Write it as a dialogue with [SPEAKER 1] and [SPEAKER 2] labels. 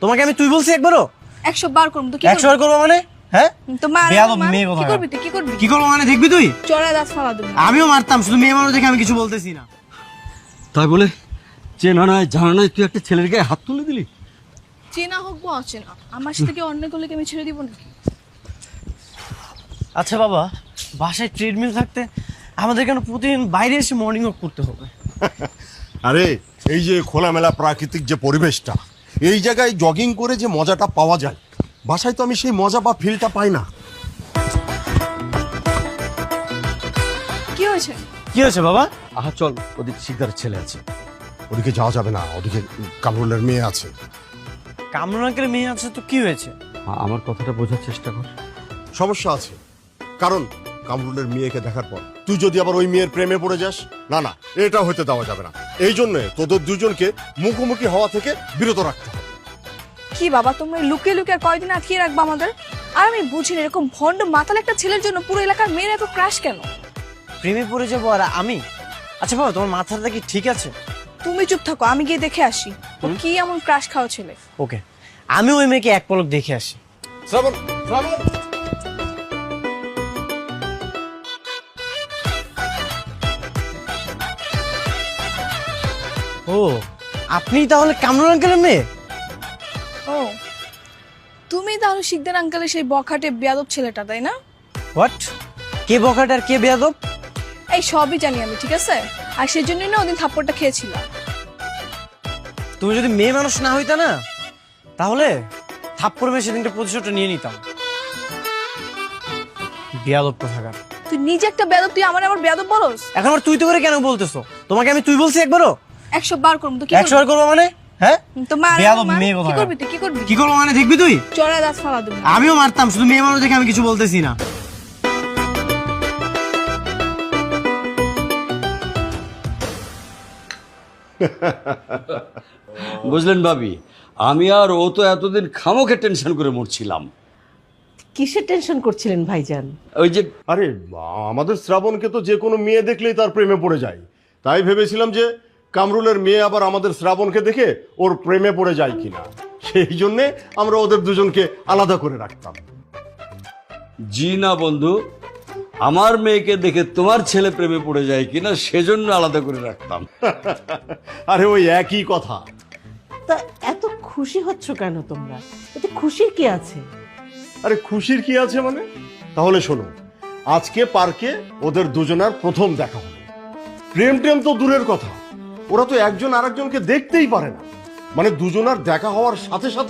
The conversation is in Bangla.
[SPEAKER 1] তোমাকে আমি তুই বলছি একবারও?
[SPEAKER 2] 100 বার করব তো কি
[SPEAKER 1] 100 বার করবো মানে? হ্যাঁ
[SPEAKER 2] তো মার
[SPEAKER 1] বেয়াদব মেয়ে
[SPEAKER 2] কি
[SPEAKER 1] কোথাকার।
[SPEAKER 2] করবি তুই কি করবি
[SPEAKER 1] কি করবো মানে দেখবি তুই?
[SPEAKER 2] চড়া দাঁত ফালা দেব
[SPEAKER 1] আমিও মারতাম, শুধু মেয়ে মানুষ দেখে আমি কিছু বলতেছি না।
[SPEAKER 3] তাই বলে চেনা নয় জানা নয় তুই একটা ছেলের গায়ে হাত তুলে দিলি?
[SPEAKER 2] চেনা হোক বা অচেনা, আমার সাথে কি অন্য করলে কি আমি ছেড়ে দিব নাকি?
[SPEAKER 1] আচ্ছা বাবা, বাসায় ট্রেডমিল থাকতে আমাদের কেন প্রতিদিন বাইরে এসে মর্নিং ওয়াক করতে হবে?
[SPEAKER 4] আরে এই যে খোলামেলা প্রাকৃতিক যে পরিবেশটা, এই জায়গায় জগিং করে যে মজাটা পাওয়া যায়, বাসায় তো আমি সেই মজা বা ফিলটা পাই না।
[SPEAKER 2] কি হয়েছে?
[SPEAKER 1] কি হয়েছে বাবা?
[SPEAKER 3] আহা চল, ওদিক শিকদারের ছেলে আছে।
[SPEAKER 4] ওদিকে যাওয়া যাবে না, ওদিকে কামরুলের মেয়ে আছে।
[SPEAKER 1] কামরুল আঙ্কেলের মেয়ে আছে তো কি হয়েছে?
[SPEAKER 3] আমার কথাটা বোঝার চেষ্টা কর।
[SPEAKER 4] সমস্যা আছে, কারণ কামরুলের মেয়েকে দেখার পর তুই যদি আবার ওই মেয়ের প্রেমে পড়ে যাস, না না, এটা হতে দেওয়া যাবে না। এই জন্য তোদের দুজনকে মুখোমুখি হওয়া থেকে বিরত রাখতে হবে।
[SPEAKER 2] কি বাবা, তোমরা লুকিয়ে লুকিয়ে কয়দিন আটকিয়ে রাখবা আমাদের? আর আমি বুঝি না, এরকম ভন্ড মাতাল একটা ছেলের জন্য পুরো এলাকার মেয়েরা এত ক্রাশ কেন?
[SPEAKER 1] প্রেমে পড়ে যাবো আর আমি? আচ্ছা বাবা, তোমার মাথাটা কি ঠিক আছে?
[SPEAKER 2] তুমি চুপ থাকো, আমি গিয়ে দেখে আসি ও কি এমন ক্রাশ খাওয়া ছেলে।
[SPEAKER 1] ওকে, আমি ওই মেয়েকে এক পলক দেখে আসি।
[SPEAKER 4] শ্রাবণ, শ্রাবণ,
[SPEAKER 1] ও, আপনি তাহলে কামরুল আঙ্কেলের মেয়ে?
[SPEAKER 2] ও, তুমি তাহলে শিকদার আঙ্কেলের সেই বখাটে বেয়াদব ছেলেটা, তাই না?
[SPEAKER 1] হোয়াট? কে বখাট আর কে বেয়াদব?
[SPEAKER 2] এই সবই জানি আমি, ঠিক আছে? আর সেজন্যই না ওদিন থাপ্পড়টা খেয়েছিলাম।
[SPEAKER 1] তুমি যদি মেয়ে মানুষ না হইতা না, তাহলে থাপ্পড় মেরে সেদিনটা প্রতিশোধটা নিয়ে নিতাম। বেয়াদব কোথাকার।
[SPEAKER 2] তুই নিজে একটা বেয়াদব, তুই আমার আবার বেয়াদব বলস?
[SPEAKER 1] এখন আবার তুই তো করে কেন বলতেছো? তোমাকে আমি তুই বলছি একবারও?
[SPEAKER 2] 100 বার করব তো কি
[SPEAKER 1] 100 বার করবো মানে? হ্যাঁ
[SPEAKER 2] তো মার
[SPEAKER 1] বেয়াদব মেয়ে
[SPEAKER 2] কি
[SPEAKER 1] কোথাকার।
[SPEAKER 2] করবি তুই কি করবি
[SPEAKER 1] কি করবো মানে দেখবি তুই?
[SPEAKER 2] চড়া দাঁত ফালা দেব
[SPEAKER 1] আমিও মারতাম, শুধু মেয়ে মানুষ দেখে আমি কিছু বলতেছি না।
[SPEAKER 3] বুঝলেন ভাবি, আমি আর ও তো এতদিন খামোকে টেনশন করে মরছিলাম।
[SPEAKER 5] কিসের টেনশন করছিলেন ভাইজান?
[SPEAKER 3] ওই যে
[SPEAKER 4] আরে আমাদের শ্রাবণকে তো যে কোনো মেয়ে দেখলেই তার প্রেমে পড়ে যায়, তাই ভেবেছিলাম যে কামরুলের মেয়ে আবার আমাদের শ্রাবণকে দেখে ওর প্রেমে পড়ে যায় কিনা, সেই জন্যে আমরা ওদের দুজনকে আলাদা করে রাখতাম।
[SPEAKER 3] জি না বন্ধু, আমার মেয়েকে দেখে তোমার ছেলে প্রেমে পড়ে যায় কিনা সেজন্য আলাদা করে রাখতাম।
[SPEAKER 4] আরে ওই একই কথা।
[SPEAKER 5] তা এত খুশি হচ্ছ কেন তোমরা? এতে খুশির কি আছে?
[SPEAKER 4] আরে খুশির কি আছে মানে? তাহলে শোনো, আজকে পার্কে ওদের দুজনের প্রথম দেখা হলো। প্রেম টেম তো দূরের কথা, ওরা তো একজন আরেকজনকে দেখতেই পারে না, মানে দুজনার দেখা হওয়ার সাথে সাথে